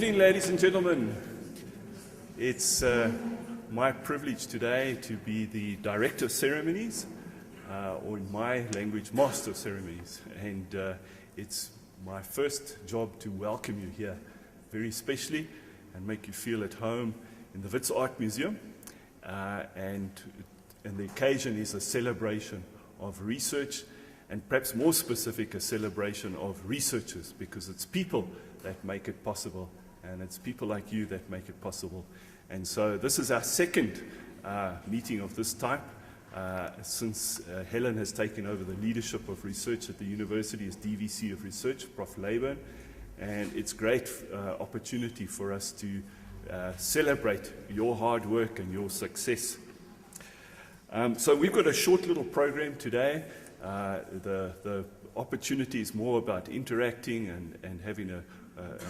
evening, ladies and gentlemen. It's my privilege today to be the Director of Ceremonies, or in my language, Master of Ceremonies. And it's my first job to welcome you here very specially and make you feel at home in the Wits Art Museum. And the occasion is a celebration of research, and perhaps more specific, a celebration of researchers, because it's people that make it possible, and it's people like you that make it possible. And so this is our second meeting of this type since Helen has taken over the leadership of research at the university as DVC of Research, Prof. Leyburn, and it's a great opportunity for us to celebrate your hard work and your success. So we've got a short little program today. The opportunity is more about interacting and having a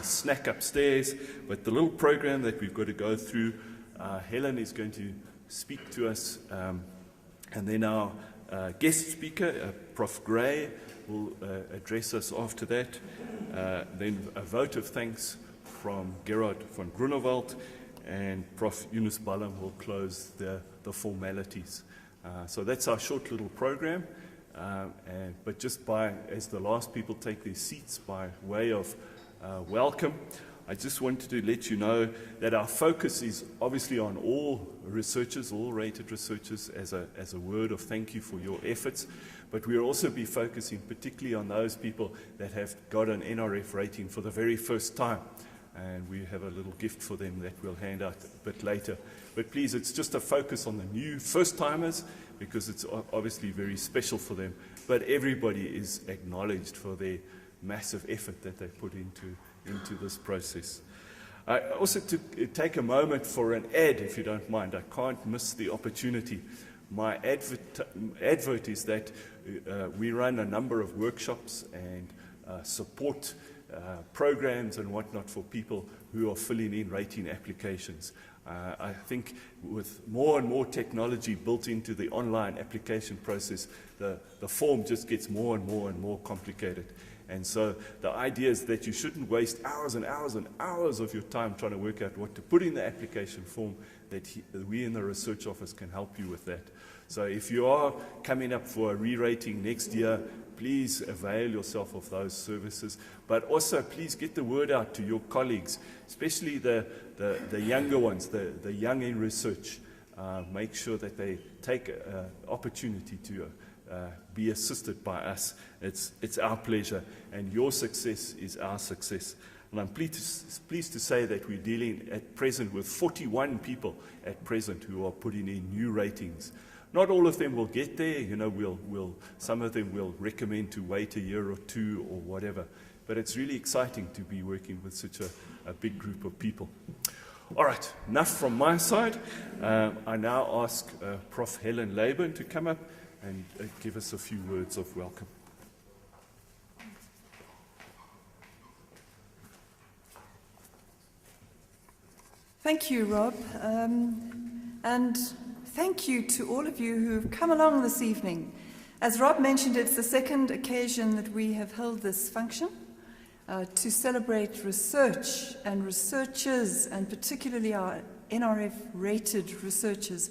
snack upstairs, but the little program that we've got to go through, Helen is going to speak to us, and then our guest speaker, Prof. Gray, will address us after that. Then a vote of thanks from Gerard van Groenewald, and Prof. Yunus Ballam will close the formalities. So that's our short little program. But just as the last people take their seats by way of welcome, I just wanted to let you know that our focus is obviously on all researchers, all rated researchers, as a word of thank you for your efforts. But we'll also be focusing particularly on those people that have got an NRF rating for the very first time. And we have a little gift for them that we'll hand out a bit later. But please, it's just a focus on the new first-timers, because it's obviously very special for them. But everybody is acknowledged for their massive effort that they put into this process. Also, to take a moment for an ad, if you don't mind. I can't miss the opportunity. My advert is that we run a number of workshops and support programs and whatnot for people who are filling in rating applications. I think with more and more technology built into the online application process, the form just gets more and more complicated. And so the idea is that you shouldn't waste hours and hours and hours of your time trying to work out what to put in the application form, that we in the research office can help you with that. So if you are coming up for a re-rating next year, please avail yourself of those services. But also, please get the word out to your colleagues, especially the younger ones, the young in research. Make sure that they take an opportunity to be assisted by us. It's our pleasure, and your success is our success. And I'm pleased to say that we're dealing at present with 41 people at present who are putting in new ratings. Not all of them will get there. You know, some of them will recommend to wait a year or two or whatever. But it's really exciting to be working with such a big group of people. All right, enough from my side. I now ask Prof. Helen Leyburn to come up and give us a few words of welcome. Thank you, Rob. And thank you to all of you who have come along this evening. As Rob mentioned, it's the second occasion that we have held this function to celebrate research and researchers, and particularly our NRF-rated researchers.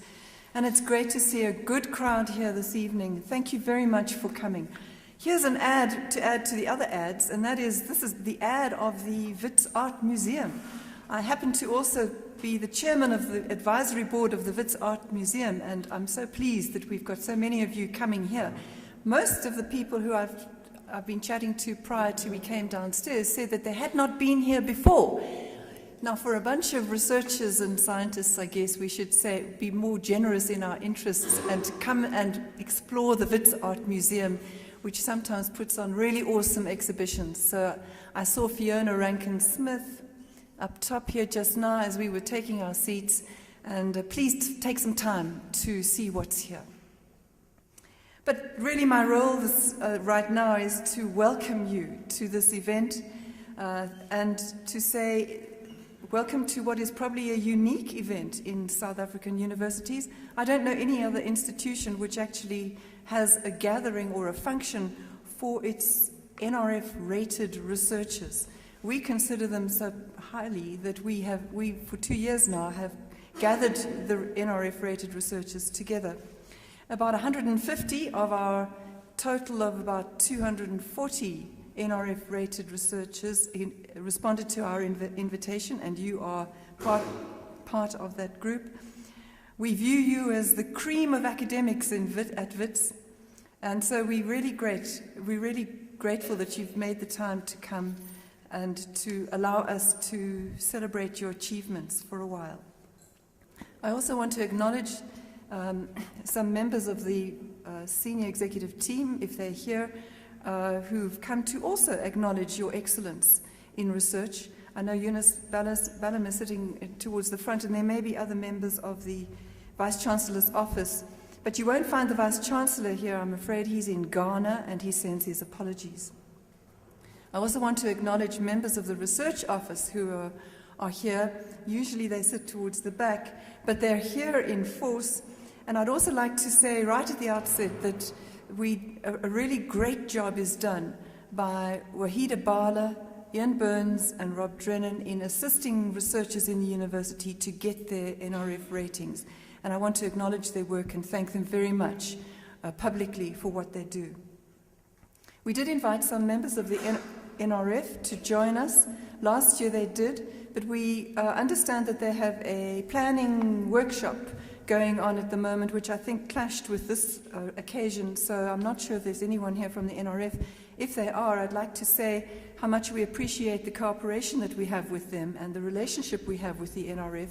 And it's great to see a good crowd here this evening. Thank you very much for coming. Here's an ad to add to the other ads, and this is the ad of the Wits Art Museum. I happen to also be the chairman of the advisory board of the Wits Art Museum, and I'm so pleased that we've got so many of you coming here. Most of the people who I've been chatting to prior to we came downstairs said that they had not been here before. Now, for a bunch of researchers and scientists, I guess we should say, be more generous in our interests and to come and explore the Wits Art Museum, which sometimes puts on really awesome exhibitions. So I saw Fiona Rankin-Smith up top here just now as we were taking our seats, and please take some time to see what's here. But really my role right now is to welcome you to this event and to say welcome to what is probably a unique event in South African universities. I don't know any other institution which actually has a gathering or a function for its NRF-rated researchers. we consider them so highly that we for 2 years now have gathered the NRF-rated researchers together. About 150 of our total of about 240 NRF-rated researchers responded to our invitation, and you are part of that group. We view you as the cream of academics at Wits, and so we're really grateful that you've made the time to come and to allow us to celebrate your achievements for a while. I also want to acknowledge some members of the senior executive team, if they're here, who've come to also acknowledge your excellence in research. I know Eunice Ballum is sitting towards the front, and there may be other members of the Vice-Chancellor's office, but you won't find the Vice-Chancellor here. I'm afraid he's in Ghana, and he sends his apologies. I also want to acknowledge members of the Research Office who are here. Usually they sit towards the back, but they're here in force. And I'd also like to say right at the outset that a really great job is done by Wahida Bala, Ian Burns and Rob Drennan in assisting researchers in the university to get their NRF ratings. And I want to acknowledge their work and thank them very much publicly for what they do. We did invite some members of the NRF to join us. Last year they did, but we understand that they have a planning workshop going on at the moment, which I think clashed with this occasion, so I'm not sure if there's anyone here from the NRF. If they are, I'd like to say how much we appreciate the cooperation that we have with them and the relationship we have with the NRF,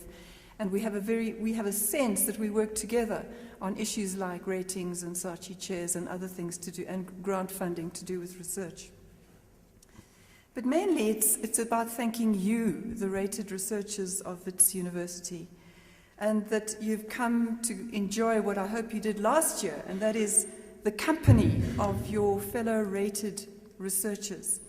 and we have a sense that we work together on issues like ratings and Saatchi chairs and other things to do, and grant funding to do with research. But mainly it's about thanking you, the rated researchers of Wits University, and that you've come to enjoy what I hope you did last year, and that is the company of your fellow rated researchers.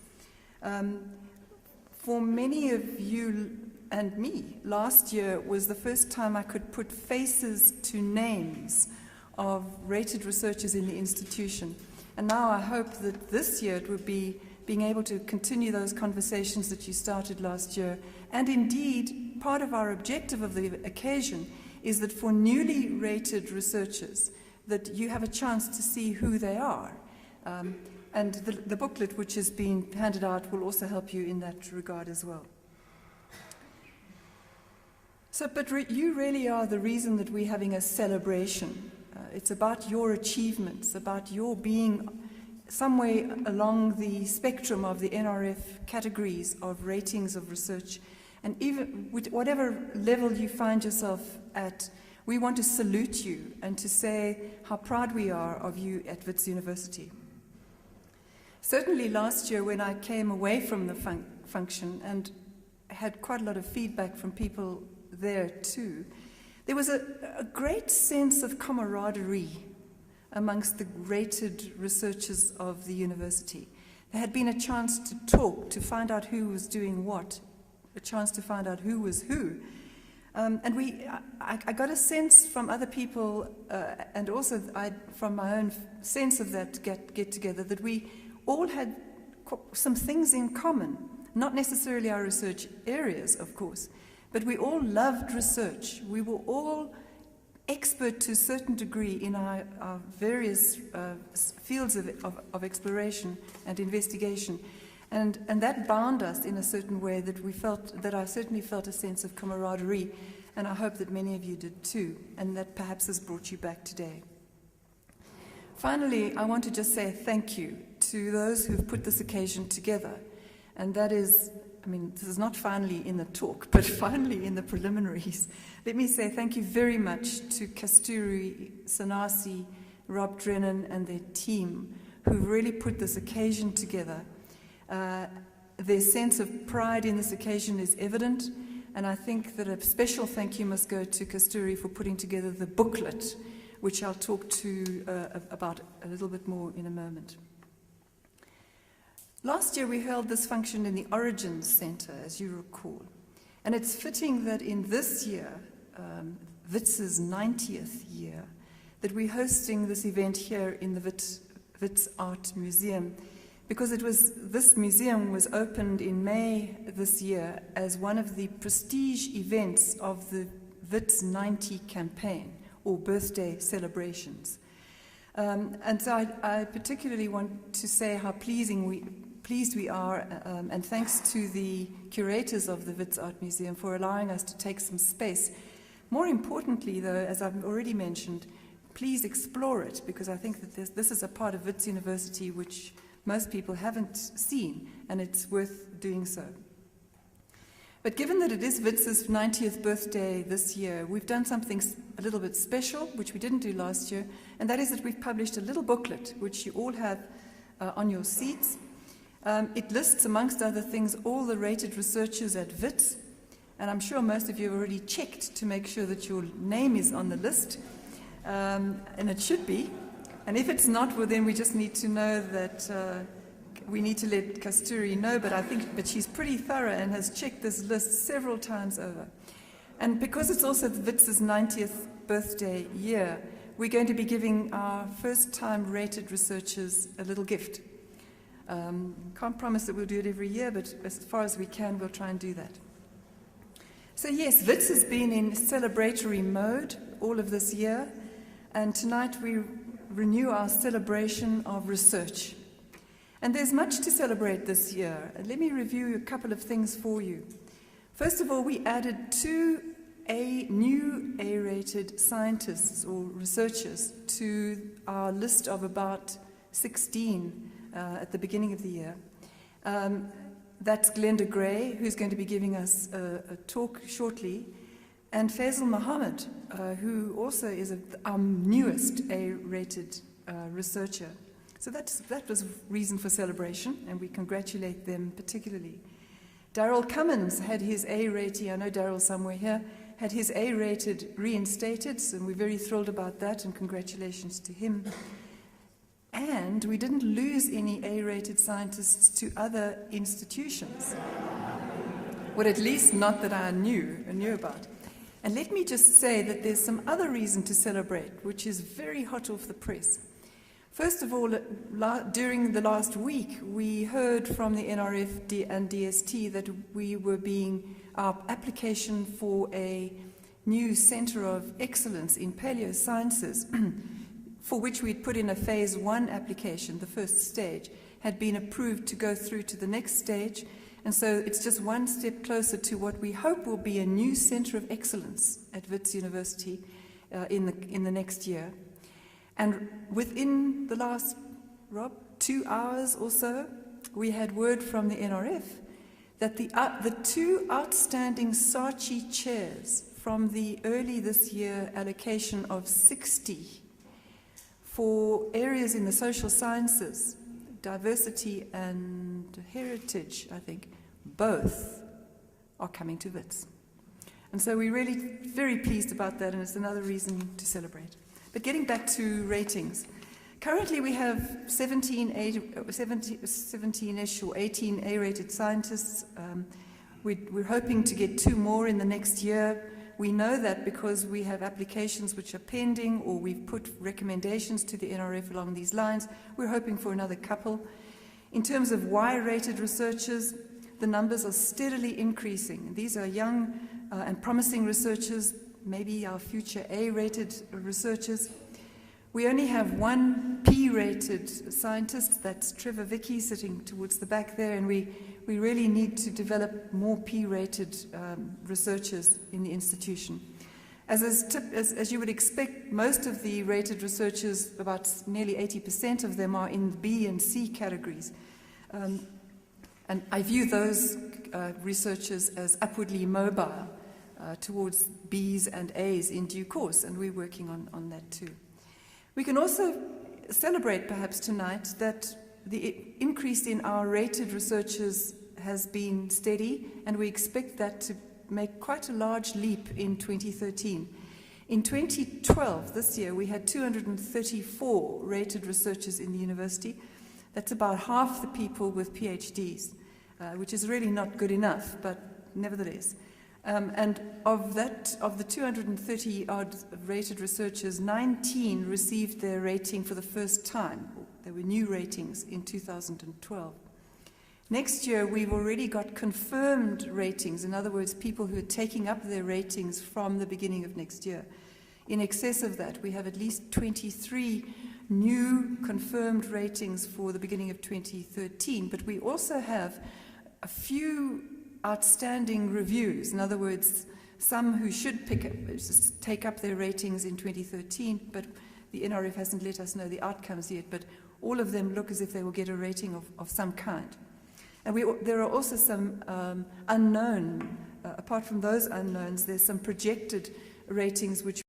For many of you and me, last year was the first time I could put faces to names of rated researchers in the institution. And now I hope that this year it will be being able to continue those conversations that you started last year. And indeed, part of our objective of the occasion is that for newly rated researchers, that you have a chance to see who they are. And the booklet which has been handed out will also help you in that regard as well. So, but you really are the reason that we're having a celebration. It's about your achievements, about your being somewhere along the spectrum of the NRF categories of ratings of research. And even with whatever level you find yourself at, we want to salute you and to say how proud we are of you at Wits University. Certainly last year when I came away from the function and had quite a lot of feedback from people there too, there was a great sense of camaraderie amongst the rated researchers of the university. There had been a chance to talk, to find out who was doing what, a chance to find out who was who. And I got a sense from other people, and also from my own sense of that get-together, that we all had some things in common, not necessarily our research areas, of course, but we all loved research. We were all expert to a certain degree in our various fields of exploration and investigation. And that bound us in a certain way that I certainly felt a sense of camaraderie, and I hope that many of you did too, and that perhaps has brought you back today. Finally, I want to just say thank you to those who've put this occasion together, and that is, I mean, this is not finally in the talk, but finally in the preliminaries. Let me say thank you very much to Kasturi, Sanasi, Rob Drennan and their team who really put this occasion together. Their sense of pride in this occasion is evident, and I think that a special thank you must go to Kasturi for putting together the booklet, which I'll talk to about a little bit more in a moment. Last year we held this function in the Origins Centre, as you recall, and it's fitting that in this year, Wits's 90th year, that we're hosting this event here in the Wits Art Museum, because this museum was opened in May this year as one of the prestige events of the Wits 90 campaign, or birthday celebrations. And so I particularly want to say how pleased we are, and thanks to the curators of the Wits Art Museum for allowing us to take some space. More importantly, though, as I've already mentioned, please explore it, because I think that this is a part of Wits University which most people haven't seen, and it's worth doing so. But given that it is Wits' 90th birthday this year, we've done something a little bit special, which we didn't do last year, and that is that we've published a little booklet, which you all have on your seats. It lists, amongst other things, all the rated researchers at Wits, and I'm sure most of you have already checked to make sure that your name is on the list, and it should be. And if it's not, well, then we just need to know that we need to let Kasturi know, but she's pretty thorough and has checked this list several times over. And because it's also the Wits' 90th birthday year, we're going to be giving our first-time rated researchers a little gift. Can't promise that we'll do it every year, but as far as we can, we'll try and do that. So yes, Wits has been in celebratory mode all of this year, and tonight we renew our celebration of research. And there's much to celebrate this year. Let me review a couple of things for you. First of all, we added 2 new A-rated scientists or researchers to our list of about 16 at the beginning of the year. That's Glenda Gray, who's going to be giving us a talk shortly, and Faisal Mohammed, who also is our newest A-rated researcher. So that was reason for celebration, and we congratulate them particularly. Darryl Cummins had his A rating, I know Darryl somewhere here, had his A rated reinstated, and we're very thrilled about that, and congratulations to him. And we didn't lose any A-rated scientists to other institutions. Well, at least not that I knew about. And let me just say that there's some other reason to celebrate, which is very hot off the press. First of all, during the last week, we heard from the NRF and DST that our application for a new Centre of Excellence in Paleosciences, for which we'd put in a Phase 1 application, the first stage, had been approved to go through to the next stage. And so it's just one step closer to what we hope will be a new Centre of Excellence at Wits University in the next year. And within the last, 2 hours or so, we had word from the NRF that the 2 outstanding Saatchi chairs from the early this year allocation of 60 for areas in the social sciences, diversity and heritage, I think, both are coming to Wits. And so we're really very pleased about that, and it's another reason to celebrate. But getting back to ratings, currently we have 17-ish or 18 A-rated scientists. We're hoping to get 2 more in the next year. We know that because we have applications which are pending, or we've put recommendations to the NRF along these lines. We're hoping for another couple. In terms of Y-rated researchers, the numbers are steadily increasing. These are young and promising researchers, maybe our future A-rated researchers. We only have 1 P-rated scientist, that's Trevor Vicky sitting towards the back there, and we really need to develop more P-rated researchers in the institution. As you would expect, most of the rated researchers, about nearly 80% of them, are in B and C categories. And I view those researchers as upwardly mobile towards Bs and As in due course, and we're working on that too. We can also celebrate perhaps tonight that the increase in our rated researchers has been steady, and we expect that to make quite a large leap in 2013. In 2012, this year, we had 234 rated researchers in the university. That's about half the people with PhDs, which is really not good enough, but nevertheless. And of the 230 odd rated researchers, 19 received their rating for the first time, They were new ratings in 2012. Next year, we've already got confirmed ratings, in other words, people who are taking up their ratings from the beginning of next year. In excess of that, we have at least 23 new confirmed ratings for the beginning of 2013, but we also have a few outstanding reviews. In other words, some who should take up their ratings in 2013, but the NRF hasn't let us know the outcomes yet, but all of them look as if they will get a rating of some kind. And there are also some unknown, apart from those unknowns, there's some projected ratings which